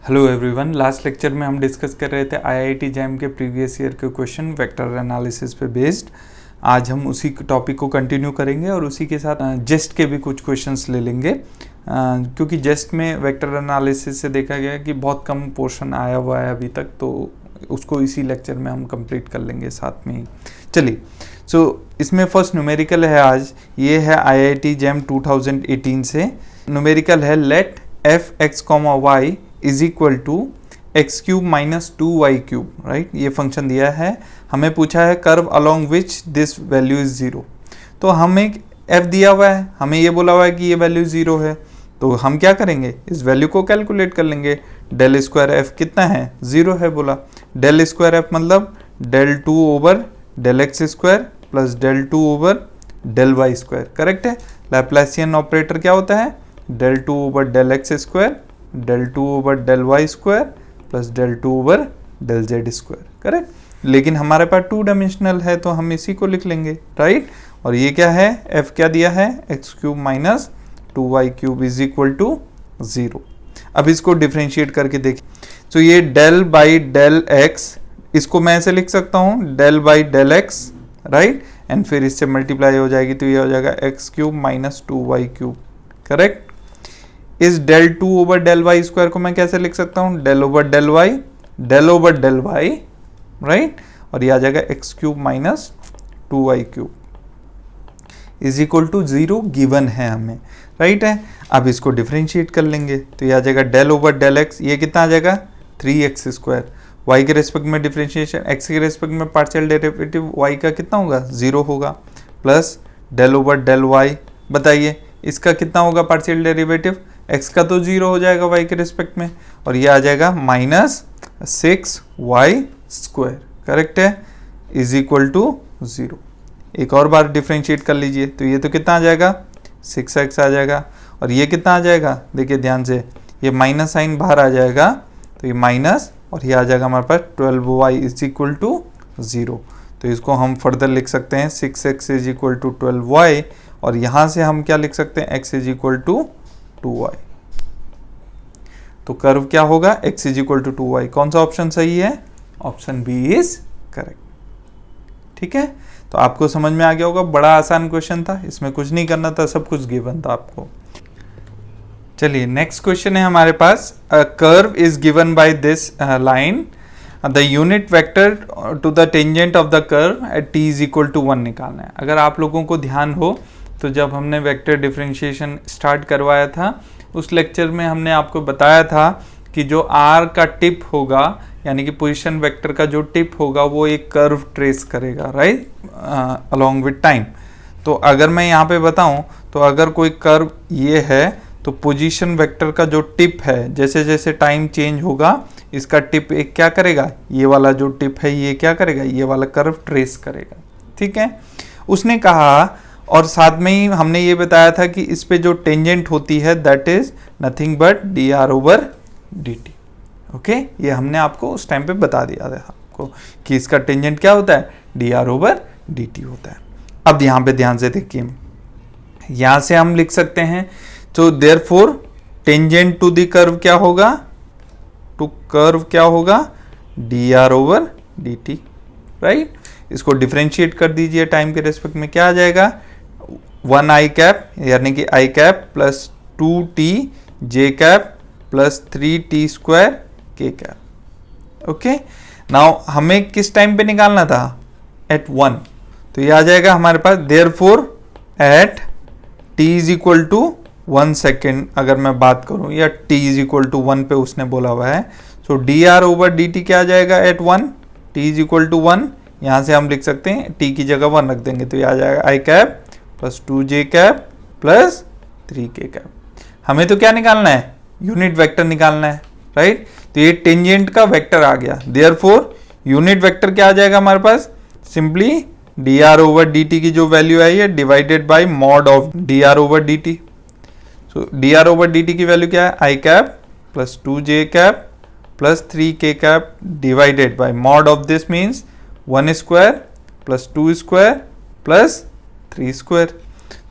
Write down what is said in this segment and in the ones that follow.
Hello everyone, last lecture में हम discuss कर रहे थे आईआईटी जैम के प्रीवियस ईयर के क्वेश्चन वेक्टर एनालिसिस पे बेस्ड। आज हम उसी टॉपिक को कंटिन्यू करेंगे और उसी के साथ जेस्ट के भी कुछ क्वेश्चंस ले लेंगे, क्योंकि जेस्ट में वेक्टर एनालिसिस से देखा गया कि बहुत कम पोर्शन आया हुआ है अभी तक, तो उसको इसी लेक्चर में हम कंप्लीट कर लेंगे साथ में ही। चलिए, इसमें फर्स्ट न्यूमेरिकल है आज, ये है आईआईटी जैम 2018 से। न्यूमेरिकल है let F X comma Y is equal to X cube minus 2y cube, right. ये फंक्शन दिया है, हमें पूछा है curve along which this value is 0। तो हमें f दिया हुआ है, हमें ये बोला हुआ है कि ये वैल्यू 0 है, तो हम क्या करेंगे, इस वैल्यू को कैलकुलेट कर लेंगे। डेल स्क्वायर एफ कितना है, 0 है बोला। डेल स्क्वायर एफ मतलब del 2 over del X square plus del 2 over del Y square, correct है। लैप्लासियन ऑपरेटर क्या होता है, del 2 over del X square del 2 over del Y square plus del 2 over del Z square, correct. लेकिन हमारे पास 2 dimensional है तो हम इसी को लिख लेंगे, राइट। और ये क्या है, f क्या दिया है, X cube minus 2y cube is equal to 0। अब इसको डिफ्रेंशिएट करके देखिए, तो ये डेल बाई डेल एक्स, इसको मैं ऐसे लिख सकता हूँ del by del X, right, and फिर इससे मल्टीप्लाई हो जाएगी तो ये हो जाएगा X cube minus 2y cube, correct. इस del 2 over del Y square को मैं कैसे लिख सकता हूँ, del over del Y, right, और ये आ जाएगा X cube minus 2y cube is equal to 0 given है हमें, राइट है। अब इसको डिफरेंशिएट कर लेंगे तो ये आ जाएगा डेल ओवर डेल एक्स, ये कितना आ जाएगा 3x स्क्वायर। y के रेस्पेक्ट में डिफरेंशिएशन, x के रेस्पेक्ट में पार्शियल डेरिवेटिव y का कितना होगा, 0 होगा, plus del over del y, बताइए इसका कितना होगा पार्शियल डेरिवेटिव, x का तो 0 हो जाएगा y के रिस्पेक्ट में, और ये आ जाएगा माइनस 6y स्क्वायर, करेक्ट है, इज इक्वल टू 0। एक और बार डिफ्रेंशिएट कर लीजिए तो ये तो कितना आ जाएगा 6x आ जाएगा, और ये कितना आ जाएगा, देखिए ध्यान से, ये माइनस साइन बाहर आ जाएगा तो ये माइनस, और ये आ जाएगा हमारे पास 12y इज इक्वल टू 0। तो इसको हम फर्दर लिख सकते हैं 6x is equal to 12y, और यहाँ से हम क्या लिख सकते हैं, x is equal to 2y। तो कर्व क्या होगा, x is equal to 2y। कौन सा ऑप्शन सही है, ऑप्शन बी इज करेक्ट, ठीक है। तो आपको समझ में आ गया होगा, बड़ा आसान क्वेश्चन था, इसमें कुछ नहीं करना था, सब कुछ गिवन था आपको। चलिए नेक्स्ट क्वेश्चन है हमारे पास, a curve is given by this line, the unit vector to the tangent of the curve at t is equal to 1 निकालना है। अगर आप लोगों को ध्यान हो तो जब हमने वेक्टर डिफरेंशिएशन स्टार्ट करवाया था उस लेक्चर में हमने आपको बताया था कि जो r का टिप होगा, यानी कि पोजीशन वेक्टर का जो टिप होगा वो एक कर्व ट्रेस करेगा, राइट, अलोंग विद टाइम। तो अगर मैं यहाँ पे बताऊँ तो अगर कोई कर्व ये है तो पोजीशन वेक्टर का जो टिप है, जैसे जैसे टाइम चेंज होगा इसका टिप एक क्या करेगा, ये वाला जो टिप है ये क्या करेगा, ये वाला कर्व ट्रेस करेगा, ठीक है। उसने कहा, और साथ में ही हमने ये बताया था कि इस पे जो टेंजेंट होती है that is nothing but D R over D T, okay. ये हमने आपको उस टाइम पे बता दिया था आपको कि इसका टेंजेंट क्या होता है, D R over D T होता है। अब यहाँ पे ध्यान से देखिए, यहाँ से हम लिख सकते हैं, तो therefore tangent to the curve क्या होगा, टू कर्व क्या होगा, D R over D T, right. इसको डिफरेंशिएट कर दीजिए टाइम के रेस्पेक्ट में, क्या आ जाएगा, 1 आई कैप यानी कि आई कैप प्लस 2t जे कैप प्लस 3t स्क्वायर के कैप, ओके। नाउ हमें किस टाइम पे निकालना था, एट 1, तो ये आ जाएगा हमारे पास therefore at t is equal to 1 second, अगर मैं बात करूं, या t इज इक्वल टू 1 पे उसने बोला हुआ है, so D R over D T क्या आ जाएगा at 1, t is equal to 1, यहाँ से हम लिख सकते हैं t की जगह 1 रख देंगे तो ये आ जाएगा I cap plus 2j cap plus 3k cap. हमें तो क्या निकालना है, यूनिट वेक्टर निकालना है, राइट। तो ये टेंजेंट का वेक्टर आ गया, देयरफॉर यूनिट वेक्टर क्या आ जाएगा हमारे पास, simply D R over D T की जो वैल्यू आई है divided by mod of D R over D T. So D R over D T की वैल्यू क्या है, I cap plus 2j cap plus 3k cap divided by mod of this means 1 square plus 2 square plus 3 square.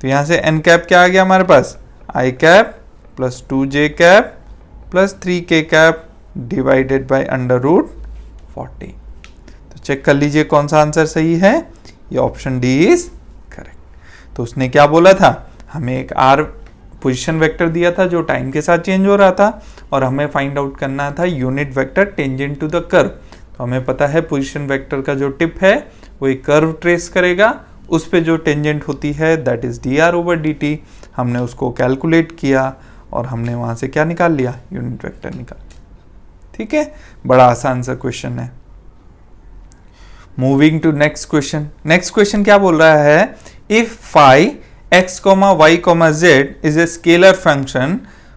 तो यहाँ से n cap क्या आ गया हमारे पास, I cap plus 2j cap plus 3k cap divided bye √40। तो check कर लीजिए कौन सा आंसर सही है, ये ऑप्शन डी इज करेक्ट। तो उसने क्या बोला था, हमें एक आर पोजीशन वेक्टर दिया था जो टाइम के साथ चेंज हो रहा था और हमें फाइंड आउट करना था unit vector tangent to the curve. तो हमें पता है पोजीशन वेक्टर का जो टिप है वो एक कर्व ट्रेस करेगा, उस पे जो टेंजेंट होती है दैट इज dr/dt। हमने उसको कैलकुलेट किया और हमने वहां से क्या निकाल लिया, यूनिट वेक्टर निकाल लिया। ठीक है, बड़ा आसान सा क्वेश्चन है। Moving to next question. Next question क्या बोल रहा है, if phi x, y, z is a scalar function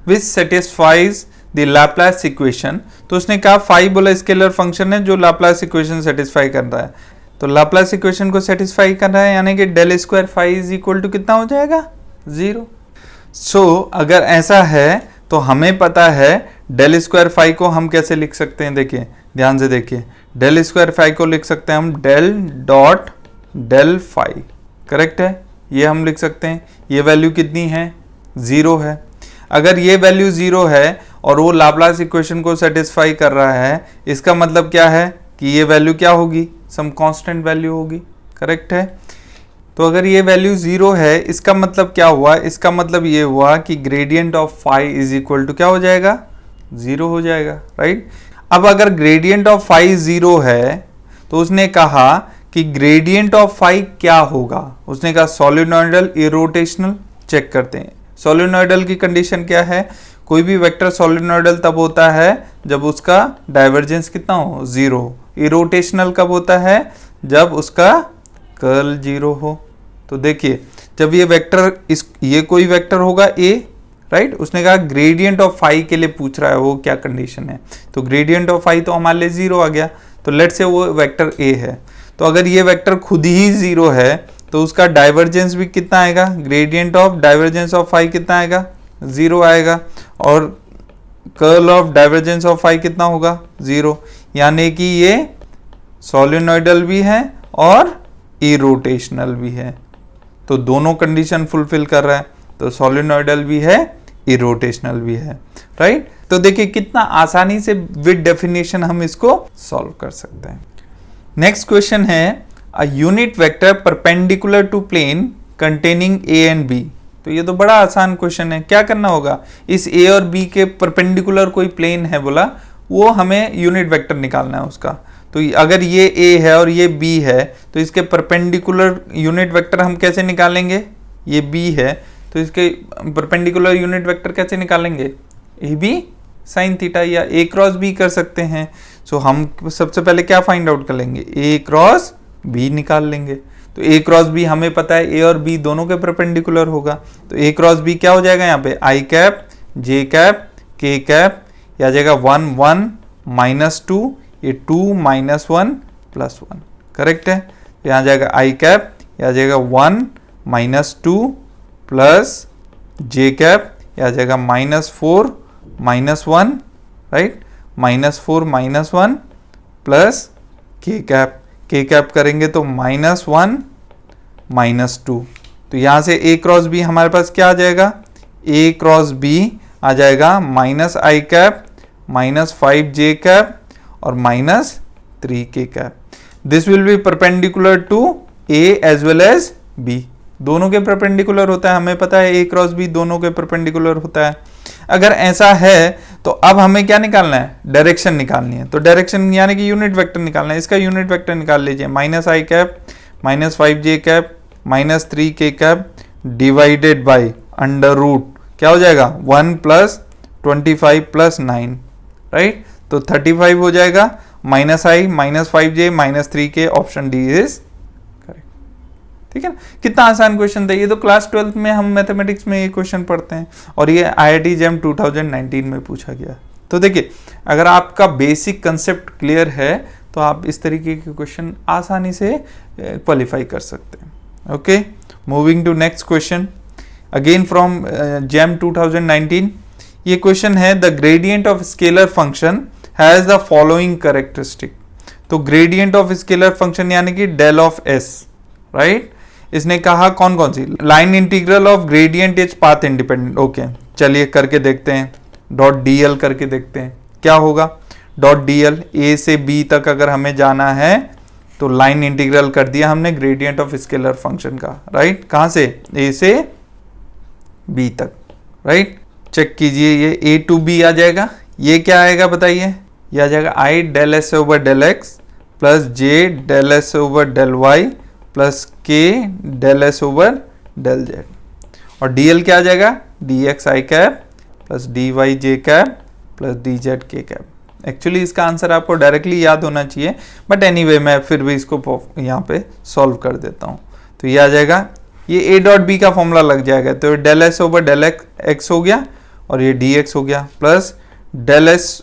which satisfies the Laplace equation। तो उसने कहा phi बोला स्केलर फंक्शन है जो लाप्लास इक्वेशन सेटिस्फाई कर रहा है। तो लाप्लास इक्वेशन को सेटिस्फाई कर रहा है यानी कि del square phi is equal to कितना हो जाएगा, 0। सो अगर ऐसा है तो हमें पता है डेल स्क्वायर phi को हम कैसे लिख सकते हैं, देखिए ध्यान से देखिए, डेल स्क्वायर phi को लिख सकते हैं हम del dot del phi, correct है, ये हम लिख सकते हैं। ये वैल्यू कितनी है, 0 है। अगर ये वैल्यू 0 है और वो लाप्लास इक्वेशन को सेटिस्फाई कर रहा है, इसका मतलब क्या है कि ये वैल्यू क्या होगी, सम कांस्टेंट वैल्यू होगी, करेक्ट है। तो अगर ये वैल्यू 0 है, इसका मतलब क्या हुआ, इसका मतलब ये हुआ कि gradient of phi is equal to क्या हो जाएगा, 0 हो जाएगा, राइट। अब अगर ग्रेडियंट ऑफ phi 0 है तो उसने कहा कि ग्रेडियंट ऑफ phi क्या होगा, उसने कहा सोलेनोइडल इरोटेशनल। चेक करते हैं सोलेनोइडल की कंडीशन क्या है, कोई भी वेक्टर सोलेनोइडल तब होता है जब उसका डाइवर्जेंस कितना हो, 0। इरोटेशनल कब होता है, जब उसका कर्ल 0 हो। तो देखिए जब ये वेक्टर ये कोई वेक्टर होगा a, राइट, उसने कहा ग्रेडियंट ऑफ phi के लिए पूछ रहा है वो क्या कंडीशन है, तो ग्रेडियंट ऑफ phi तो हमारे लिए 0 आ गया। तो लेट से वो वेक्टर a है, तो अगर ये वेक्टर खुद ही 0 है तो उसका डाइवर्जेंस भी कितना आएगा, gradient of divergence of phi कितना आएगा, 0 आएगा। और curl of divergence of phi कितना होगा, 0। यानी कि ये सोलेनोइडल भी है और इरोटेशनल भी है, तो दोनों कंडीशन फुलफिल कर रहा है, तो सोलेनोइडल भी है इरोटेशनल भी है, राइट। तो देखिए कितना आसानी से विद डेफिनेशन हम इसको सॉल्व कर सकते हैं। नेक्स्ट क्वेश्चन है a unit vector perpendicular to plane containing a and b। तो ये तो बड़ा आसान क्वेश्चन है, क्या करना होगा, इस a और b के परपेंडिकुलर कोई प्लेन है बोला, वो हमें यूनिट वेक्टर निकालना है उसका। तो अगर ये a है और ये b है तो इसके परपेंडिकुलर यूनिट वेक्टर हम कैसे निकालेंगे, ये b है तो इसके परपेंडिकुलर यूनिट वेक्टर कैसे निकालेंगे, ए बी साइन थीटा, या a क्रॉस b कर सकते हैं। सो हम सबसे पहले क्या फाइंड आउट कर लेंगे, a क्रॉस b निकाल लेंगे। तो a क्रॉस b हमें पता है a और b दोनों के परपेंडिकुलर होगा, तो a क्रॉस b क्या हो जाएगा, यहाँ पे i cap j cap k cap, या जाएगा 1 1 -2, ये 2 -1 +1, करेक्ट है। यहाँ जाएगा i कैप, या जाएगा 1 -2 प्लस j कैप, या जाएगा -4 -1, right, -4 -1 plus k cap, k cap करेंगे तो -1 -2। तो यहाँ से a क्रॉस b हमारे पास क्या आ जाएगा, a क्रॉस b आ जाएगा -i कैप -5j कैप और -3k cap. This will be perpendicular to a as well as b, दोनों के परपेंडिकुलर होता है, हमें पता है a क्रॉस b दोनों के परपेंडिकुलर होता है। अगर ऐसा है तो अब हमें क्या निकालना है, डायरेक्शन निकालनी है। तो डायरेक्शन यानी कि यूनिट वेक्टर निकालना है, इसका यूनिट वेक्टर निकाल लीजिए, -i cap -5j cap -3k cap divided by under root क्या हो जाएगा 1 + 25 + 9, राइट। तो 35 हो जाएगा, -i -5j -3k, option D is correct. ठीक है ना, कितना आसान क्वेश्चन था ये, तो क्लास 12th में हम मैथमेटिक्स में ये क्वेश्चन पढ़ते हैं और ये IIT JAM 2019 में पूछा गया। तो देखिए अगर आपका बेसिक कंसेप्ट क्लियर है तो आप इस तरीके के क्वेश्चन आसानी से क्वालिफाई कर सकते हैं। Okay, moving to next question again from JAM 2019। ये क्वेश्चन है the gradient of scalar function has the following characteristic. तो ग्रेडियंट ऑफ स्केलर फंक्शन यानी कि डेल ऑफ s, राइट। इसने कहा कौन कौन सी, line integral of gradient is path independent. Okay चलिए करके देखते हैं, डॉट dl करके देखते हैं क्या होगा। डॉट डी एल, ए से बी तक अगर हमें जाना है तो लाइन इंटीग्रल कर दिया हमने ग्रेडियंट ऑफ स्केलर फंक्शन का, राइट। कहां से, ए से बी तक, राइट। चेक कीजिए, ये ए टू बी आ जाएगा, ये क्या आएगा बताइए, ये आ जाएगा I del S over del X plus J del S over del Y plus K del S over del Z, और डी एल क्या आ जाएगा, D X I cap plus D Y J cap plus D Z K cap. Actually इसका answer आपको directly याद होना चाहिए, but anyway मैं फिर भी इसको यहाँ पे सॉल्व कर देता हूँ। तो ये आ जाएगा, ये ए डॉट बी का फॉर्मूला लग जाएगा, तो del S over del X हो गया और ये डी एक्स हो गया, plus del S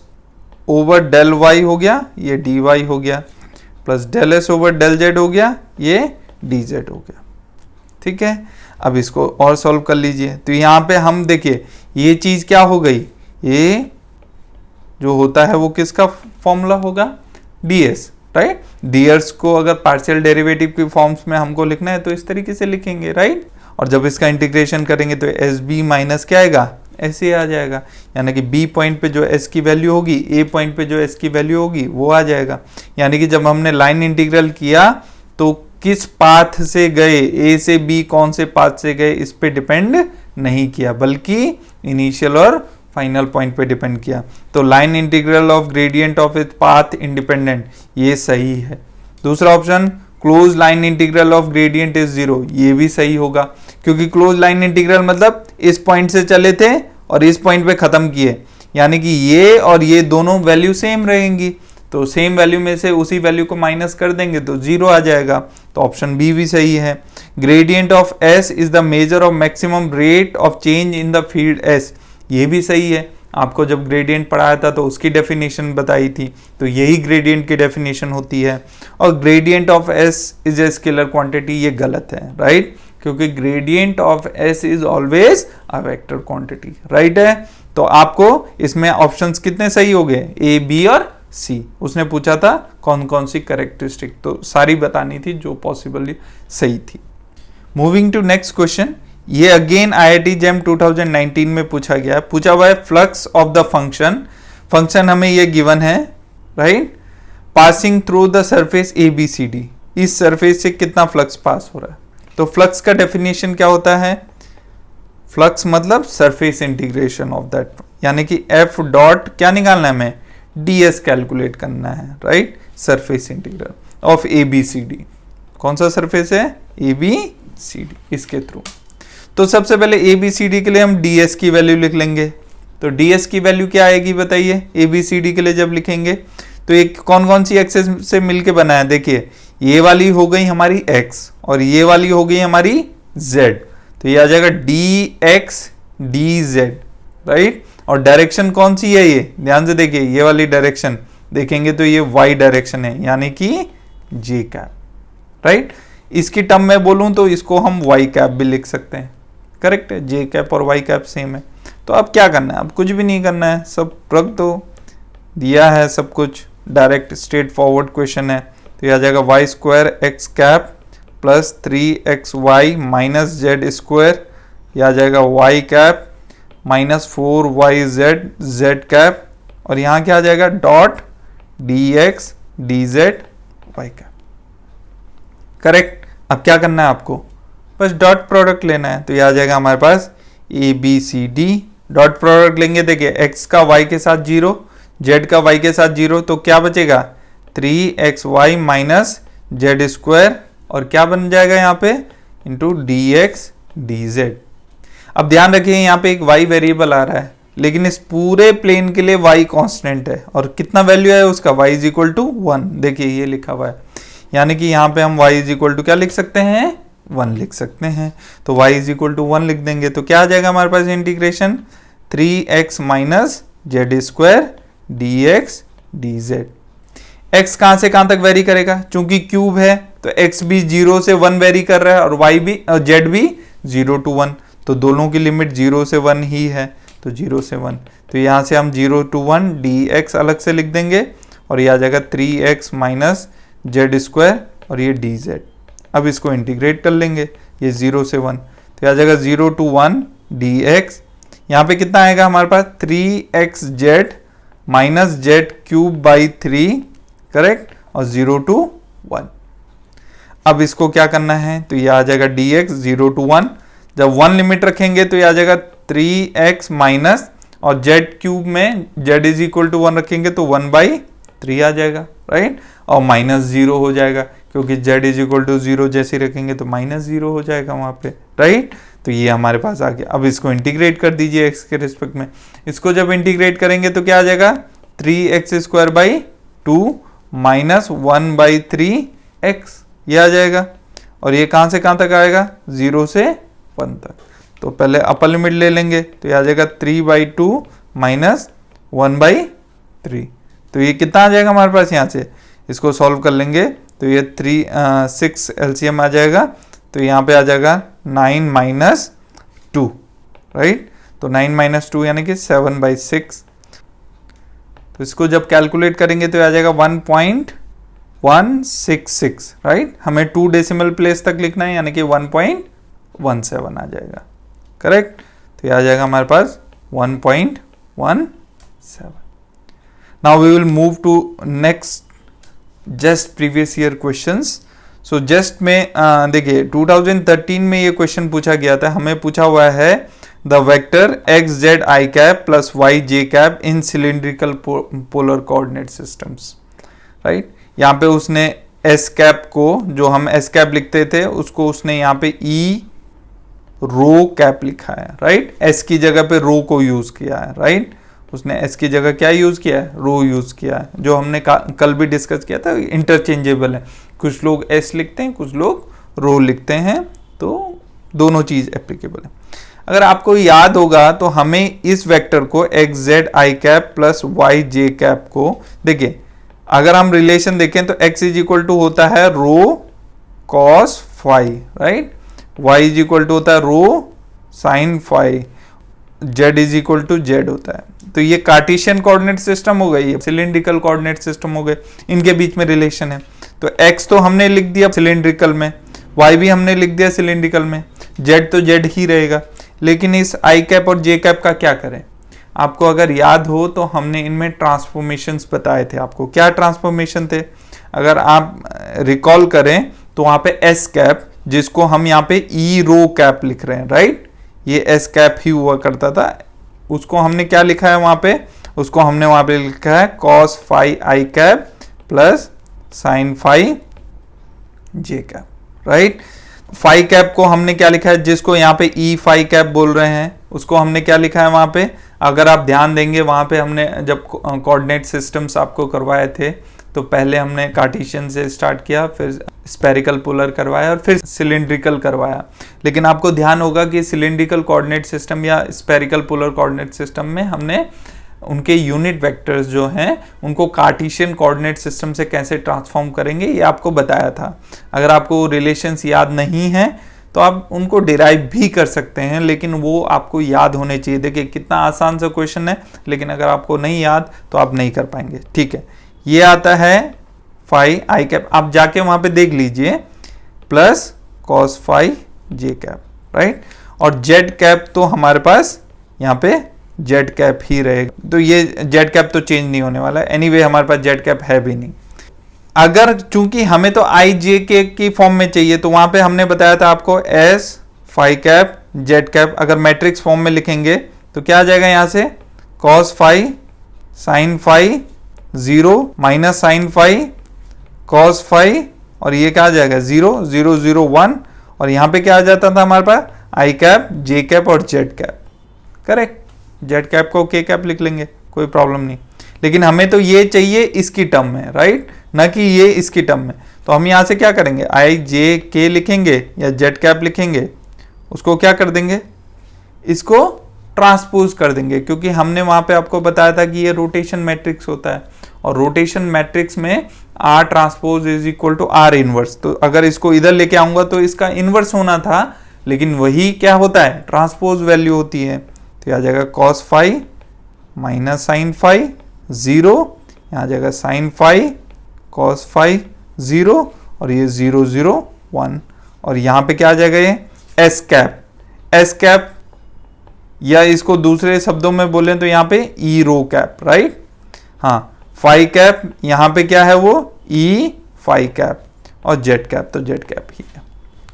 over del Y हो गया, ये डी वाई हो गया, plus del S over del Z हो गया, ये डी जेड हो गया। ठीक है, अब इसको और सॉल्व कर लीजिए। तो यहाँ पे हम देखिए ये चीज क्या हो गई, ये जो होता है वो किसका फॉर्मूला होगा, ds, राइट। ds को अगर पार्शियल डेरिवेटिव की फॉर्म्स में हमको लिखना है तो इस तरीके से लिखेंगे, राइट। और जब इसका इंटीग्रेशन करेंगे तो एस बी माइनस क्या आएगा, ऐसे आ जाएगा, यानी कि b पॉइंट पे जो s की वैल्यू होगी, a पॉइंट पे जो s की वैल्यू होगी वो आ जाएगा। यानी कि जब हमने लाइन इंटीग्रल किया तो किस पाथ से गए, a से b कौन से पाथ से गए इस पे डिपेंड नहीं किया, बल्कि इनिशियल और फाइनल पॉइंट पे डिपेंड किया। तो line integral of gradient of it path independent, ये सही है। दूसरा option, close line integral of gradient is zero, ये भी सही होगा, क्योंकि क्लोज लाइन इंटीग्रल मतलब इस पॉइंट से चले थे और इस पॉइंट पे खत्म किए, यानी कि ये और ये दोनों वैल्यू सेम रहेंगी, तो सेम वैल्यू में से उसी वैल्यू को माइनस कर देंगे तो जीरो आ जाएगा। तो ऑप्शन बी भी सही है। Gradient of S is the measure of maximum rate of change in the field S, ये भी सही है। आपको जब ग्रेडियंट पढ़ाया था तो उसकी डेफिनेशन बताई थी, तो यही ग्रेडियंट की डेफिनेशन होती है। और gradient of S is a scalar quantity, ये गलत है, राइट, क्योंकि gradient of S is always a vector quantity, right है। तो आपको इसमें ऑप्शंस कितने सही हो गए, ए बी और सी। उसने पूछा था कौन कौन सी कैरेक्टरिस्टिक, तो सारी बतानी थी जो पॉसिबली सही थी। मूविंग टू नेक्स्ट क्वेश्चन, ये अगेन आईआईटी जेम 2019 में पूछा गया है। पूछा हुआ है फ्लक्स ऑफ द फंक्शन हमें ये गिवन है, right, passing through the surface A B C D, इस सरफेस से कितना फ्लक्स पास हो रहा है। तो फ्लक्स का डेफिनेशन क्या होता है, फ्लक्स मतलब सरफेस इंटीग्रेशन ऑफ दैट, यानी कि एफ डॉट क्या निकालना है हमें, ds कैलकुलेट करना है, right, surface integral of A B C D. कौन सा सरफेस है, ए बी सी डी, इसके थ्रू। तो सबसे पहले ए बी सी डी के लिए हम ds की वैल्यू लिख लेंगे। तो ds की वैल्यू क्या आएगी बताइए, ए बी सी डी के लिए जब लिखेंगे तो एक कौन कौन सी एक्सेस से मिलके बना है, देखिए ये वाली हो गई हमारी x और ये वाली हो गई हमारी z, तो ये आ जाएगा dx dz, राइट। और डायरेक्शन कौन सी है, ये ध्यान से देखिए, ये वाली डायरेक्शन देखेंगे तो ये y डायरेक्शन है, यानी कि j कैप, राइट। इसकी टर्म में बोलूं तो इसको हम y कैप भी लिख सकते हैं, करेक्ट है, j कैप और y कैप सेम है। तो अब क्या करना है, अब कुछ भी नहीं करना है, सब रख दो, दिया है सब कुछ, डायरेक्ट स्ट्रेट फॉरवर्ड क्वेश्चन है। तो यह आ जाएगा Y square X cap plus 3xy minus Z square, यह आ जाएगा y cap minus 4yz z cap, और यहाँ क्या आ जाएगा dot dx dz y cap, correct. अब क्या करना है आपको, बस डॉट प्रोडक्ट लेना है। तो यह आ जाएगा हमारे पास A B C D, dot product लेंगे, देखिए x का y के साथ 0, z का y के साथ 0, तो क्या बचेगा 3xy माइनस जेड स्क्वायर, और क्या बन जाएगा यहाँ पे इंटू dx dz। अब ध्यान रखिए यहाँ पे एक y वेरिएबल आ रहा है, लेकिन इस पूरे प्लेन के लिए y कांस्टेंट है, और कितना वैल्यू है उसका, y इज इक्वल टू 1, देखिए ये लिखा हुआ है, यानी कि यहाँ पे हम y इज इक्वल टू क्या लिख सकते हैं, 1 लिख सकते हैं। तो y इज इक्वल टू 1 लिख देंगे, तो क्या आ जाएगा हमारे पास integration 3x minus Z square dx dz। x कहां से कहां तक वेरी करेगा, चूंकि क्यूब है तो x भी 0 से 1 वेरी कर रहा है और y भी z भी 0 to 1, तो दोनों की लिमिट 0 से 1 ही है, तो 0 से 1, तो यहाँ से हम 0 to 1 dx अलग से लिख देंगे, और ये आ जाएगा 3x माइनस जेड स्क्वायर और ये dz। अब इसको इंटीग्रेट कर लेंगे, ये 0 से 1, तो आ जाएगा 0 to 1 dx, यहाँ पे कितना आएगा हमारे पास 3xz minus Z cube by 3, correct, और 0 to 1। अब इसको क्या करना है, तो ये आ जाएगा dx 0 to 1। जब 1 लिमिट रखेंगे तो ये आ जाएगा 3x माइनस, और जेड क्यूब में z इज इक्वल टू 1 रखेंगे तो 1/3 आ जाएगा, राइट, और माइनस 0 हो जाएगा क्योंकि z इज इक्वल टू 0 जैसे रखेंगे तो माइनस 0 हो जाएगा वहां पे, राइट। तो ये हमारे पास आ गया। अब इसको इंटीग्रेट कर दीजिए x के रिस्पेक्ट में। इसको जब इंटीग्रेट करेंगे तो क्या आ जाएगा, 3x² माइनस 1/3x, ये आ जाएगा। और ये कहां से कहां तक आएगा, 0 से 1 तक। तो पहले अपर लिमिट ले लेंगे तो ये आ जाएगा 3/2 माइनस 1/3। तो ये कितना आ जाएगा हमारे पास, यहाँ से इसको सॉल्व कर लेंगे तो ये 6 एलसीएम आ जाएगा। तो यहाँ पे आ जाएगा 9 - 2, राइट। तो 9 - 2 यानी कि 7/6। तो इसको जब कैलकुलेट करेंगे तो आ जाएगा 1.166, राइट। हमें 2 डेसिमल प्लेस तक लिखना है यानी कि 1.17 आ जाएगा, करेक्ट। तो ये आ जाएगा हमारे पास 1.17। Now we will move to next just previous year questions. So just में देखिए 2013 में ये क्वेश्चन पूछा गया था। हमें पूछा हुआ है the vector X Z I cap plus Y J cap in cylindrical polar coordinate systems, right. यहाँ पे उसने एस कैप को, जो हम एस कैप लिखते थे, उसको उसने यहाँ पे ई रो कैप लिखा है, राइट। एस की जगह पे रो को यूज किया है, राइट। उसने एस की जगह क्या यूज किया है, रो यूज किया है। जो हमने कल भी डिस्कस किया था, इंटरचेंजेबल है। कुछ लोग एस लिखते हैं, कुछ लोग रो लिखते हैं, तो दोनों चीज एप्लीकेबल है। अगर आपको याद होगा तो हमें इस वेक्टर को X Z I cap plus Y J cap को, देखिए अगर हम रिलेशन देखें तो x इज इक्वल टू होता है rho cos phi, right. y is equal to होता है rho sine phi, z is equal to Z होता है। तो ये कार्टेशियन कोऑर्डिनेट सिस्टम हो गई, सिलिंड्रिकल कोऑर्डिनेट सिस्टम हो गए, इनके बीच में रिलेशन है। तो x तो हमने लिख दिया सिलिंड्रिकल में, y भी हमने लिख दिया सिलिंड्रिकल में, z तो z ही रहेगा। लेकिन इस आई कैप और जे कैप का क्या करें। आपको अगर याद हो तो हमने इनमें ट्रांसफॉर्मेशंस बताए थे आपको। क्या ट्रांसफॉर्मेशन थे, अगर आप रिकॉल करें तो वहां पे एस कैप, जिसको हम यहाँ पे ई रो कैप लिख रहे हैं, राइट। ये एस कैप ही हुआ करता था, उसको हमने क्या लिखा है वहां पे, उसको हमने वहां पे लिखा है कॉस फाई आई कैप प्लस साइन फाई जे कैप, राइट। फाई कैप को हमने क्या लिखा है, जिसको यहाँ पे ई फाई कैप बोल रहे हैं, उसको हमने क्या लिखा है वहां पे। अगर आप ध्यान देंगे वहां पे हमने जब कोऑर्डिनेट सिस्टम्स आपको करवाए थे तो पहले हमने कार्टेशियन से स्टार्ट किया, फिर स्फेरिकल पोलर करवाया और फिर सिलिंड्रिकल करवाया। लेकिन आपको ध्यान होगा कि सिलिंड्रिकल कोऑर्डिनेट सिस्टम या स्फेरिकल पोलर कोऑर्डिनेट सिस्टम में हमने उनके यूनिट वेक्टर्स जो हैं उनको कार्टेशियन कोऑर्डिनेट सिस्टम से कैसे ट्रांसफॉर्म करेंगे ये आपको बताया था। अगर आपको रिलेशंस याद नहीं है तो आप उनको डिराइव भी कर सकते हैं, लेकिन वो आपको याद होने चाहिए। देखिए कितना आसान सा क्वेश्चन है, लेकिन अगर आपको नहीं याद तो आप नहीं कर पाएंगे, ठीक है। ये आता है फाई आई कैप, आप जाके वहां पे देख लीजिए, प्लस कॉस फाई जे कैप, राइट। और जेड कैप तो हमारे पास यहाँ पे जेड कैप ही रहेगा, तो ये जेड कैप तो चेंज नहीं होने वाला है। एनीवे हमारे पास जेड कैप है भी नहीं। अगर चूंकि हमें तो आई जे के की फॉर्म में चाहिए तो वहां पे हमने बताया था आपको S phi cap Z cap. अगर मैट्रिक्स फॉर्म में लिखेंगे तो क्या आ जाएगा, यहाँ से cos phi sine phi 0 minus sine phi cos phi, और ये क्या आ जाएगा 0 0 0 1, और यहाँ पे क्या आ जाता था हमारे पास आई कैप जे कैप और Z cap, correct. Z cap को के कैप लिख लेंगे, कोई प्रॉब्लम नहीं। लेकिन हमें तो ये चाहिए इसकी टर्म में, राइट, ना कि ये इसकी टर्म में। तो हम यहाँ से क्या करेंगे, आई जे के लिखेंगे या जेड कैप लिखेंगे, उसको क्या कर देंगे, इसको ट्रांसपोज कर देंगे, क्योंकि हमने वहां पे आपको बताया था कि ये रोटेशन मैट्रिक्स होता है, और रोटेशन मैट्रिक्स में R transpose is equal to R inverse. तो अगर इसको इधर लेके आऊंगा तो इसका इनवर्स होना था, लेकिन वही क्या होता है, ट्रांसपोज वैल्यू होती है। तो आ जाएगा cos phi minus sine phi 0, यहाँ आ जाएगा साइन फाई कॉस फाई 0, और ये 0 0 1, और यहाँ पे क्या आ जाएगा ये एस कैप। एस कैप या इसको दूसरे शब्दों में बोलें तो यहाँ पे ई रो कैप, राइट। हाँ फाई कैप, यहाँ पे क्या है वो ई फाई कैप, और जेड कैप तो जेड कैप ही है।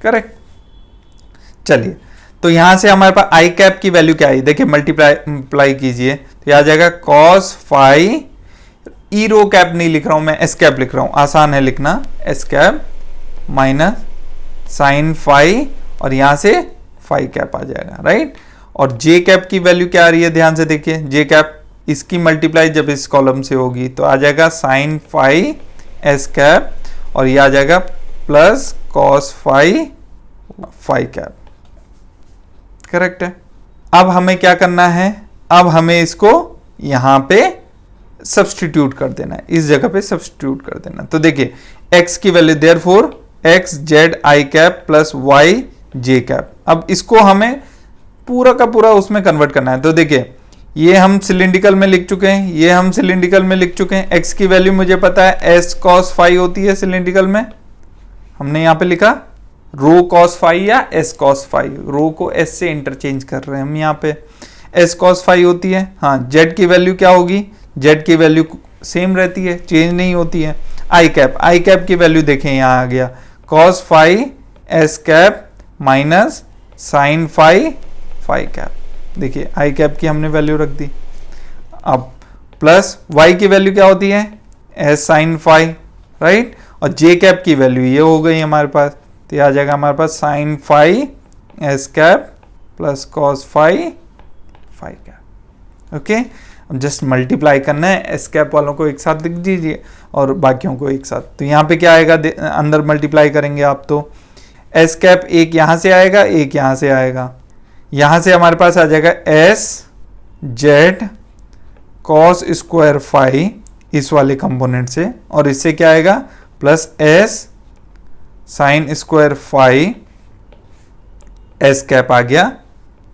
करेक्ट। चलिए तो यहां से हमारे पास आई कैप की वैल्यू क्या आई, देखिए मल्टीप्लाई कीजिए तो आ जाएगा कॉस फाई, ई रो कैप नहीं लिख रहा हूं मैं, एस कैप लिख रहा हूं, आसान है लिखना, S cap minus sine phi, और यहां से फाई कैप आ जाएगा, राइट। और जे कैप की वैल्यू क्या आ रही है, ध्यान से देखिए, जे कैप इसकी मल्टीप्लाई जब इस कॉलम से होगी तो आ जाएगा साइन फाई एस कैप, और ये आ जाएगा plus cos phi phi cap. Correct है। अब हमें क्या करना है, अब हमें इसको यहां पे सब्सटीट्यूट कर देना है, इस जगह पे सब्सटीट्यूट कर देना। तो देखिए x की value therefore x Z I cap plus y J cap. अब इसको हमें पूरा का पूरा उसमें कन्वर्ट करना है। तो देखिए ये हम सिलिंड्रिकल में लिख चुके हैं, ये हम सिलिंड्रिकल में लिख चुके हैं। x की वैल्यू मुझे पता है s cos फाई होती है सिलिंड्रिकल में, हमने यहां पे लिखा रो कॉस फाई या एस कॉस फाई, रो को एस से इंटरचेंज कर रहे हैं हम यहाँ पे, एस कॉस फाई होती है। हाँ जेड की वैल्यू क्या होगी, जेड की वैल्यू सेम रहती है, चेंज नहीं होती है। आई कैप की वैल्यू देखें यहाँ आ गया cos phi S cap minus sine phi phi cap. देखिए आई कैप की हमने वैल्यू रख दी। अब प्लस वाई की वैल्यू क्या होती है, एस साइन फाई, राइट। और जे कैप की वैल्यू ये हो गई हमारे पास, तो ये आ जाएगा हमारे पास sine phi S cap plus cos phi phi cap. Okay, अब जस्ट मल्टीप्लाई करना है, एस कैप वालों को एक साथ लिख दीजिए और बाकियों को एक साथ। तो यहाँ पे क्या आएगा, अंदर मल्टीप्लाई करेंगे आप तो एस कैप एक यहाँ से आएगा, एक यहाँ से आएगा, यहाँ से हमारे पास आ जाएगा S Z cos square phi इस वाले कंपोनेंट से, और इससे क्या आएगा plus S sine square phi S cap आ गया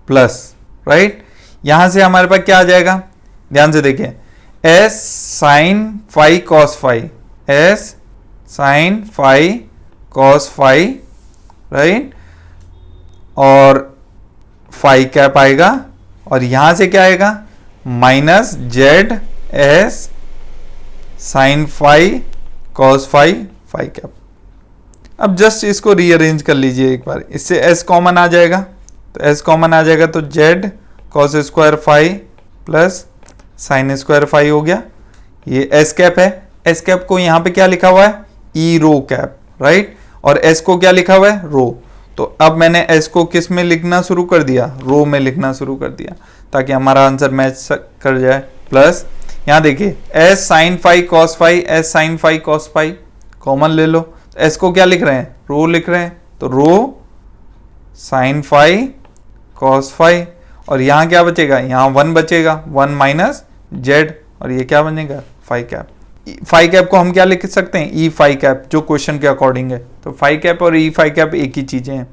प्लस, राइट। यहां से हमारे पास क्या आ जाएगा, ध्यान से देखिए, S sine phi cos phi, S sine phi cos phi, right, और फाई कैप आएगा, और यहां से क्या आएगा minus Z S sine phi cos phi phi cap. अब जस्ट इसको रीअरेंज कर लीजिए एक बार, इससे s कॉमन आ जाएगा, तो s कॉमन आ जाएगा तो z cos square phi plus sine square phi हो गया। ये s कैप है, s कैप को यहाँ पे क्या लिखा हुआ है, ई रो कैप, राइट, और s को क्या लिखा हुआ है, रो। तो अब मैंने s को किस में लिखना शुरू कर दिया, रो में लिखना शुरू कर दिया, ताकि हमारा आंसर मैच कर जाए। प्लस यहाँ देखिए s sine phi cos phi, s sine phi cos phi common ले लो, एस को क्या लिख रहे हैं, रो लिख रहे हैं, तो rho sine phi cos phi, और यहाँ क्या बचेगा, यहाँ 1 बचेगा, 1 माइनस जेड, और ये क्या बनेगा फाई कैप। फाई कैप को हम क्या लिख सकते हैं, ई फाई कैप, जो क्वेश्चन के अकॉर्डिंग है। तो फाई कैप और ई फाई कैप एक ही चीजें हैं।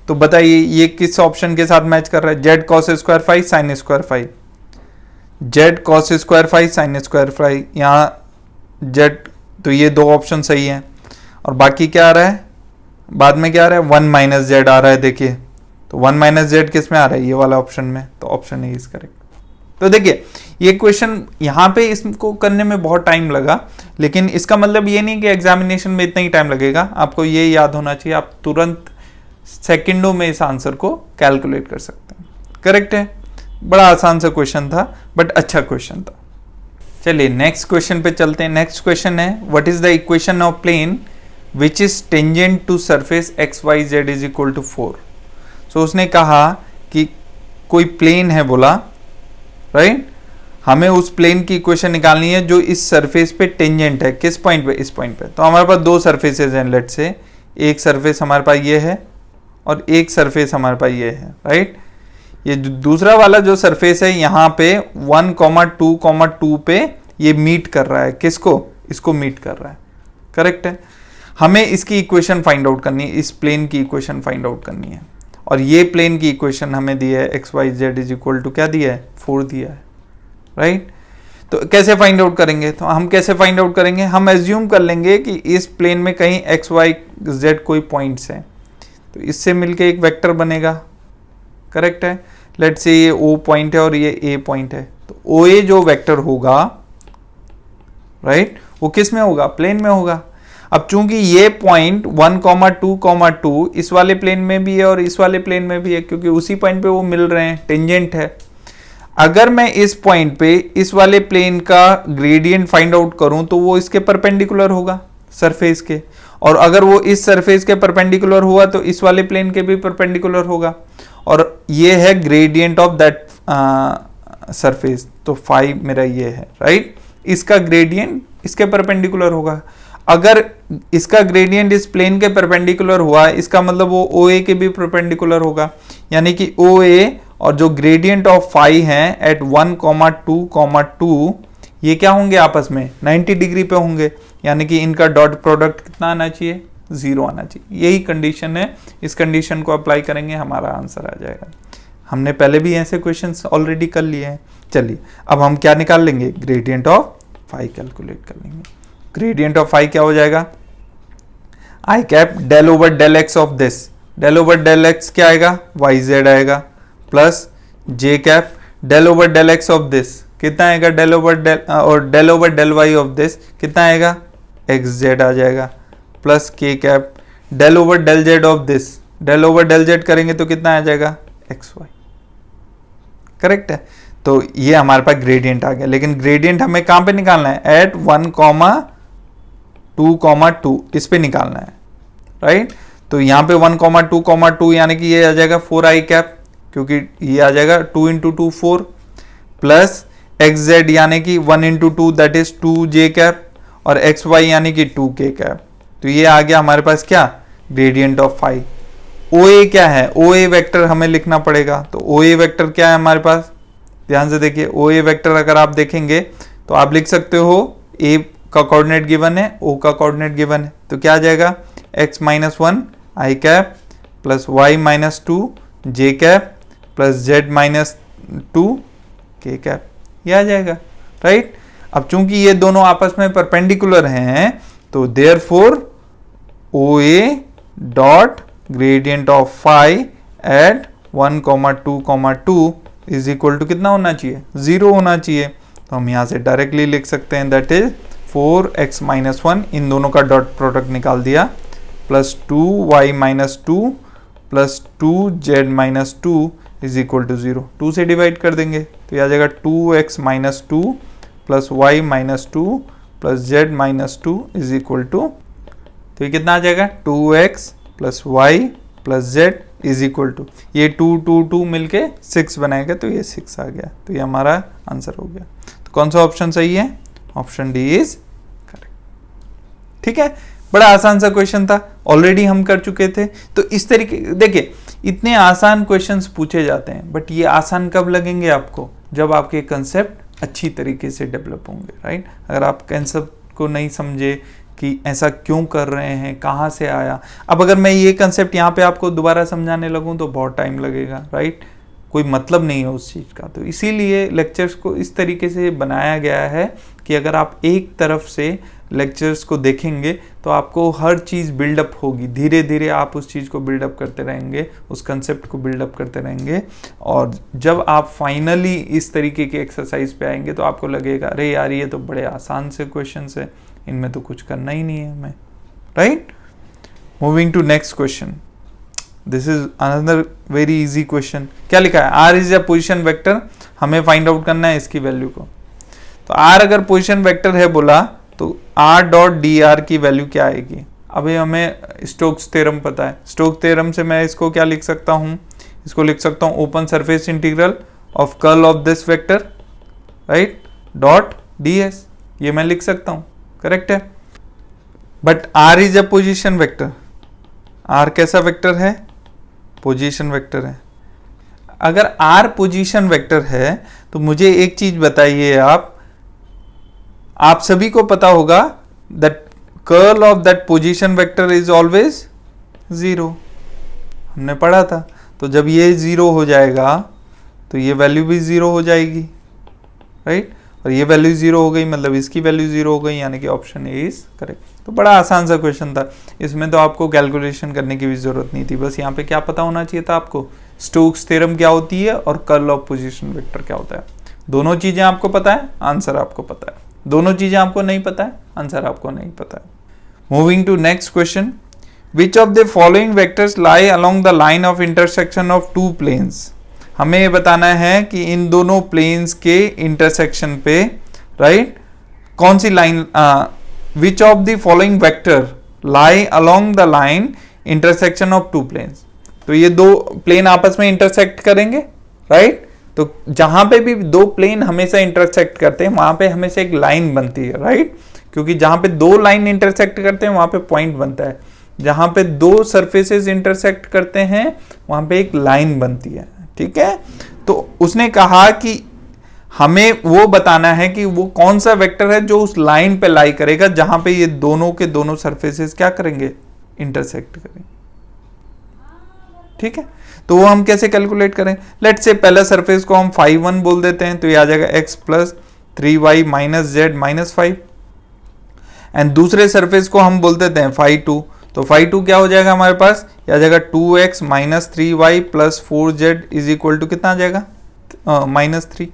तो बताइए ये किस ऑप्शन के साथ मैच कर रहा है, Z cos square phi sine square phi, Z cos square phi sine square phi, यहाँ जेड, तो ये दो ऑप्शन सही है। और बाकी क्या आ रहा है, बाद में क्या आ रहा है, 1 माइनस जेड आ रहा है, देखिए तो 1 माइनस जेड किस में आ रहा है, ये वाला ऑप्शन में, तो ऑप्शन ए इज करेक्ट। तो देखिए ये क्वेश्चन यहाँ पे इसको करने में बहुत टाइम लगा, लेकिन इसका मतलब ये नहीं कि एग्जामिनेशन में इतना ही टाइम लगेगा, आपको ये याद होना चाहिए, आप तुरंत सेकंडों में इस आंसर को कैलकुलेट कर सकते हैं। करेक्ट है, बड़ा आसान सा क्वेश्चन था, बट अच्छा क्वेश्चन था। चलिए नेक्स्ट क्वेश्चन पे चलते हैं। नेक्स्ट क्वेश्चन है, what is the equation of plane which is tangent to surface xyz is equal to 4। so उसने कहा कि कोई प्लेन है बोला, राइट, हमें उस प्लेन की इक्वेशन निकालनी है जो इस सरफेस पे टेंजेंट है, किस पॉइंट पे, इस पॉइंट पे। तो हमारे पास दो सरफेसेस हैं, लेट से एक सरफेस हमारे पास ये है और एक सरफेस हमारे पास ये है, राइट। ये दूसरा वाला जो सरफेस है यहाँ पे 1,2,2 पे ये मीट कर रहा है, किसको, इसको मीट कर रहा है। करेक्ट है, हमें इसकी इक्वेशन फाइंड आउट करनी है, इस प्लेन की इक्वेशन फाइंड आउट करनी है, और ये प्लेन की इक्वेशन हमें दी है X Y Z is equal to क्या दिया है, 4 दिया है, राइट। तो कैसे फाइंड आउट करेंगे, तो हम कैसे फाइंड आउट करेंगे, हम एज्यूम कर लेंगे कि इस प्लेन में कहीं एक्स वाई जेड कोई पॉइंट्स हैं, तो इससे मिलके एक वेक्टर बनेगा। करेक्ट है, लेट्स से ये ओ पॉइंट है और ये ए पॉइंट है, तो ओ ए जो वेक्टर होगा राइट, वो किस में होगा, प्लेन में होगा। अब चूंकि ये पॉइंट 1,2,2 इस वाले प्लेन में भी है और इस वाले प्लेन में भी है, क्योंकि उसी पॉइंट पे वो मिल रहे हैं, टेंजेंट है। अगर मैं इस पॉइंट पे इस वाले प्लेन का ग्रेडियंट फाइंड आउट करूं तो वो इसके परपेंडिकुलर होगा, सरफेस के, और अगर वो इस सरफेस के परपेंडिकुलर हुआ तो इस वाले प्लेन के भी परपेंडिकुलर होगा, और ये है ग्रेडियंट ऑफ दैट सरफेस। तो फाई मेरा ये है, राइट, इसका ग्रेडियंट इसके परपेंडिकुलर होगा। अगर इसका ग्रेडियंट इस प्लेन के परपेंडिकुलर हुआ, इसका मतलब वो OA के भी परपेंडिकुलर होगा, यानी कि OA और जो ग्रेडियंट ऑफ फाई है एट 1,2,2 ये क्या होंगे आपस में 90 डिग्री पे होंगे, यानी कि इनका डॉट प्रोडक्ट कितना आना चाहिए, 0 आना चाहिए। यही कंडीशन है, इस कंडीशन को अप्लाई करेंगे हमारा आंसर आ जाएगा। हमने पहले भी ऐसे क्वेश्चंस ऑलरेडी कर लिए हैं। चलिए अब हम क्या निकाल लेंगे, ग्रेडियंट ऑफ फाई कैलकुलेट कर लेंगे। ग्रेडियंट ऑफ फाई क्या हो जाएगा, I cap del over del X of this, del over del X क्या आएगा, वाई जेड आएगा, plus J cap del over del X of this कितना आएगा, डेल ओवर डेल, और del over del Y of this कितना आएगा, X Z आ जाएगा, plus K cap del over del Z of this, del over del Z करेंगे तो कितना आ जाएगा, एक्स वाई। करेक्ट है, तो ये हमारे पास ग्रेडियंट आ गया। लेकिन ग्रेडियंट हमें कहां पे निकालना है, एट 1,2,2 इस पे निकालना है, राइट। तो यहां पे 1,2,2 यानी कि ये आ जाएगा 4i कैप, क्योंकि ये आ जाएगा 2 × 2 4, प्लस एक्स जेड यानी कि 1 × 2 दैट इज 2j कैप, और एक्स वाई यानी कि 2k कैप। तो ये आ गया हमारे पास क्या, ग्रेडियंट ऑफ फाई। OA क्या है, OA वेक्टर हमें लिखना पड़ेगा। तो OA वेक्टर क्या है हमारे पास, ध्यान से देखिए, OA वेक्टर अगर आप देखेंगे तो आप लिख सकते हो A का कोऑर्डिनेट गिवन है, O का कोऑर्डिनेट गिवन है, तो क्या आ जाएगा, x - 1 i cap plus y - 2 j cap plus z - 2 k cap, ये आ जाएगा, राइट। अब चूंकि ये दोनों आपस में परपेंडिकुलर हैं तो therefore OA dot gradient of phi at 1,2,2 is equal to कितना होना चाहिए, 0 होना चाहिए। तो हम यहां से डायरेक्टली लिख सकते हैं दैट इज 4x - 1, इन दोनों का डॉट प्रोडक्ट निकाल दिया, plus 2y - 2 plus 2z - 2 is equal to 0। 2 से डिवाइड कर देंगे तो यह आ जाएगा 2x - 2 plus y - 2 plus z - 2 is equal to, तो ये कितना आ जाएगा, 2x plus y plus z is equal to, ये 2 2 2 मिलके 6 बनाएगा, तो ये 6 आ गया। तो ये हमारा आंसर हो गया। तो कौन सा ऑप्शन सही है, ऑप्शन डी इज करेक्ट। ठीक है, बड़ा आसान सा क्वेश्चन था, ऑलरेडी हम कर चुके थे। तो इस तरीके देखिए, इतने आसान क्वेश्चंस पूछे जाते हैं, बट ये आसान कब लगेंगे आपको, जब आपके कंसेप्ट अच्छी तरीके से डेवलप होंगे, राइट। अगर आप कंसेप्ट को नहीं समझे कि ऐसा क्यों कर रहे हैं, कहाँ से आया, अब अगर मैं ये कंसेप्ट यहाँ पे आपको दोबारा समझाने लगूँ तो बहुत टाइम लगेगा, राइट, कोई मतलब नहीं है उस चीज़ का। तो इसीलिए लेक्चर्स को इस तरीके से बनाया गया है कि अगर आप एक तरफ से लेक्चर्स को देखेंगे तो आपको हर चीज़ बिल्डअप होगी, धीरे धीरे आप उस चीज़ को बिल्डअप करते रहेंगे, उस कंसेप्ट को बिल्डअप करते रहेंगे, और जब आप फाइनली इस तरीके के एक्सरसाइज पे आएंगे तो आपको लगेगा अरे यार ये तो बड़े आसान से क्वेश्चन है, इनमें तो कुछ करना ही नहीं है हमें, right. Moving to next question, this is another very easy question. क्या लिखा है, R is a position vector, हमें फाइंड आउट करना है इसकी वैल्यू को। तो आर अगर पोजिशन वेक्टर है बोला तो आर डॉट डी आर की वैल्यू क्या आएगी। अभी हमें स्टोक्स थ्योरम पता है, स्टोक्स थ्योरम से मैं इसको क्या लिख सकता हूँ, इसको लिख सकता हूँ open surface integral of curl of this vector, right, dot D S, ये मैं लिख सकता हूँ, करेक्ट है। But R is a position vector, R कैसा वेक्टर है, पोजीशन वेक्टर है। अगर आर पोजीशन वेक्टर है तो मुझे एक चीज बताइए, आप सभी को पता होगा that curl of that position vector is always 0, हमने पढ़ा था। तो जब ये 0 हो जाएगा तो ये वैल्यू भी 0 हो जाएगी, राइट, और ये वैल्यू 0 हो गई मतलब इसकी वैल्यू 0 हो गई, यानी कि ऑप्शन ए इज करेक्ट। तो बड़ा आसान सा क्वेश्चन था, इसमें तो आपको कैलकुलेशन करने की भी जरूरत नहीं थी, बस यहाँ पे क्या पता होना चाहिए था आपको, स्टोक्स थ्योरम क्या होती है और कर्ल ऑफ पोजीशन वेक्टर क्या होता है, दोनों चीजें आपको पता है, आंसर आपको पता है, दोनों चीजें आपको नहीं पता है, आंसर आपको नहीं पता है। Moving to next question, which of the following vectors lie along the line of intersection of two planes. हमें ये बताना है कि इन दोनों प्लेन्स के इंटरसेक्शन पे, राइट, कौन सी line, which of the following vector lie along the line intersection of two planes. तो ये दो प्लेन आपस में इंटरसेक्ट करेंगे, राइट, तो जहां पे भी दो प्लेन हमेशा इंटरसेक्ट करते हैं वहां पे हमेशा एक लाइन बनती है, राइट, क्योंकि जहां पे दो लाइन इंटरसेक्ट करते हैं वहां पे पॉइंट बनता है, जहां पे दो सरफेसेस इंटरसेक्ट करते हैं वहां पे एक लाइन बनती है, ठीक है। तो उसने कहा कि हमें वो बताना है कि वो कौन सा वेक्टर है जो उस लाइन पे लाई करेगा जहां पे ये दोनों के दोनों सरफेसेस क्या करेंगे, इंटरसेक्ट करेंगे, ठीक है। तो वो हम कैसे कैलकुलेट करें, लेट्स से पहला सरफेस को हम φ1 बोल देते हैं, तो ये आ जाएगा x plus 3y minus Z minus 5, and दूसरे सरफेस को हम बोल देते हैं φ2, तो φ2 क्या हो जाएगा हमारे पास, ये आ जाएगा 2x minus 3y plus 4z is equal to कितना आ जाएगा, -3,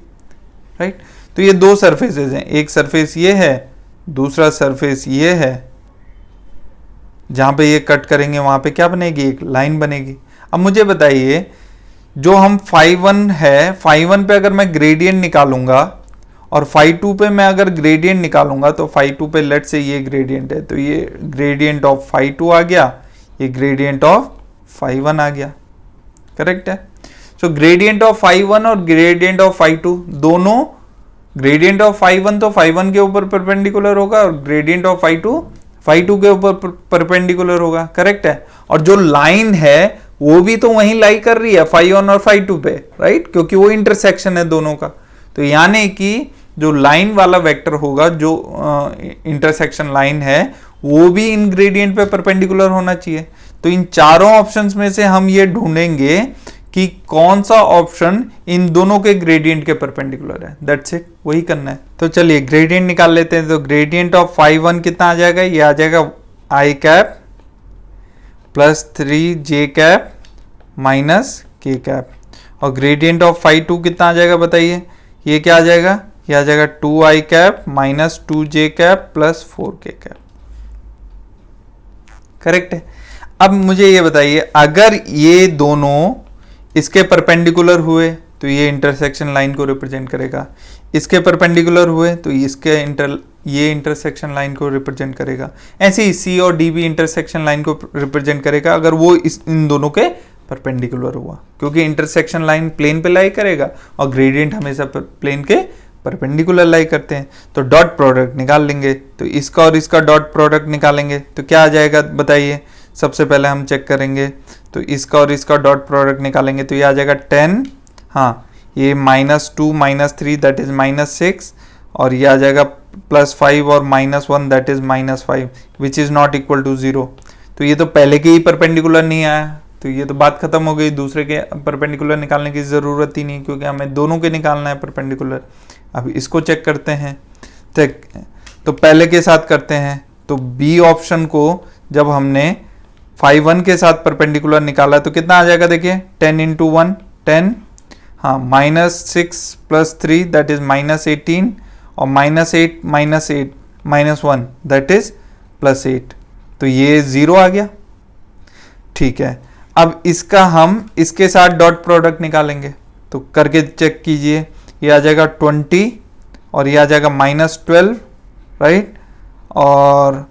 राइट। तो ये दो सरफेसेस हैं, एक सरफेस ये है, दूसरा सरफेस ये है, जहां पे ये कट करेंगे वहां पे क्या बनेगी, एक लाइन बनेगी। अब मुझे बताइए, जो हम φ1 है, φ1 पे अगर मैं ग्रेडियंट निकालूंगा और φ2 पे मैं अगर ग्रेडियंट निकालूंगा, तो φ2 पे लेट से ये ग्रेडियंट है, तो ये ग्रेडियंट ऑफ φ2 आ गया, ये ग्रेडियंट ऑफ φ1 आ गया, करेक्ट है। सो ग्रेडियंट ऑफ φ1 और ग्रेडियंट ऑफ φ2 दोनों, ग्रेडियंट ऑफ φ1 तो φ1 के ऊपर परपेंडिकुलर होगा और ग्रेडियंट ऑफ φ2 के ऊपर परपेंडिकुलर होगा, करेक्ट है। और जो लाइन है वो भी तो वहीं लाई कर रही है φ1 और φ2 पे, राइट, क्योंकि वो इंटरसेक्शन है दोनों का। तो यानी कि जो लाइन वाला वेक्टर होगा, जो इंटरसेक्शन लाइन है, वो भी इन ग्रेडियंट पे परपेंडिकुलर होना चाहिए। तो इन चारों ऑप्शंस में से हम ये ढूंढेंगे कि कौन सा ऑप्शन इन दोनों के ग्रेडियंट के परपेंडिकुलर है, दैट्स इट, वही करना है। तो चलिए ग्रेडियंट निकाल लेते हैं। तो ग्रेडियंट ऑफ φ1 कितना आ जाएगा, ये आ जाएगा i cap plus 3j cap minus k cap, और ग्रेडियंट ऑफ φ2 कितना आ जाएगा बताइए, ये क्या आ जाएगा, ये आ जाएगा 2i cap minus 2j cap plus 4k cap, correct है। अब मुझे ये बताइए, अगर ये दोनों इसके परपेंडिकुलर हुए तो ये इंटरसेक्शन लाइन को रिप्रेजेंट करेगा, इसके परपेंडिकुलर हुए तो ये इंटरसेक्शन लाइन को रिप्रेजेंट करेगा, ऐसे ही सी और डी भी इंटरसेक्शन लाइन को रिप्रेजेंट करेगा अगर वो इन दोनों के परपेंडिकुलर हुआ, क्योंकि इंटरसेक्शन लाइन प्लेन पे लाई करेगा और ग्रेडियंट हमेशा प्लेन के परपेंडिकुलर लाई करते हैं। तो डॉट प्रोडक्ट निकाल लेंगे, तो इसका और इसका डॉट प्रोडक्ट निकालेंगे तो क्या आ जाएगा बताइए। सबसे पहले हम चेक करेंगे, तो इसका और इसका डॉट प्रोडक्ट निकालेंगे तो ये आ जाएगा 10, हाँ ये -2 -3 दैट इज -6, और ये आ जाएगा +5 और -1 that is -5 which is not equal to 0। तो ये तो पहले के ही परपेंडिकुलर नहीं आया, तो ये तो बात खत्म हो गई, दूसरे के परपेंडिकुलर निकालने की ज़रूरत ही नहीं, क्योंकि हमें दोनों के निकालना है परपेंडिकुलर। अब इसको चेक करते हैं, तो पहले के साथ करते हैं। तो बी ऑप्शन को जब हमने φ1 के साथ परपेंडिकुलर निकाला तो कितना आ जाएगा देखिए, 10 × 1 10, हाँ -6 + 3 दैट इज -18, और -8 -1 दैट इज +8, तो ये 0 आ गया, ठीक है। अब इसका हम इसके साथ डॉट प्रोडक्ट निकालेंगे, तो करके चेक कीजिए, ये आ जाएगा 20 और ये आ जाएगा -12, राइट, और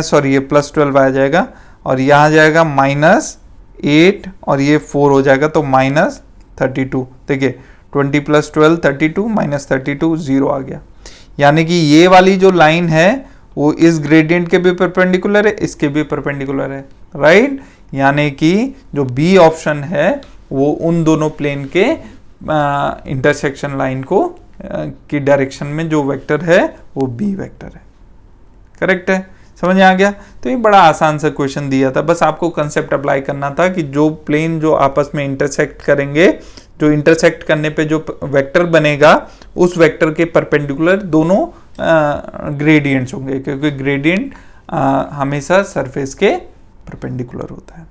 सॉरी ये +12 आ जाएगा, और यहाँ आ जाएगा -8 और ये 4 हो जाएगा, तो -32। देखिए 20 + 12 32 -32 0 आ गया। यानी कि ये वाली जो लाइन है वो इस ग्रेडियंट के भी परपेंडिकुलर है, इसके भी परपेंडिकुलर है, राइट। यानी कि जो बी ऑप्शन है वो उन दोनों प्लेन के इंटरसेक्शन लाइन को की डायरेक्शन में जो वेक्टर है वो बी वेक्टर है, करेक्ट है। समझ में आ गया। तो ये बड़ा आसान सा क्वेश्चन दिया था, बस आपको कंसेप्ट अप्लाई करना था कि जो प्लेन जो आपस में इंटरसेक्ट करेंगे, जो इंटरसेक्ट करने पे जो वेक्टर बनेगा उस वेक्टर के परपेंडिकुलर दोनों ग्रेडियंट्स होंगे, क्योंकि ग्रेडियंट हमेशा सरफेस के परपेंडिकुलर होता है।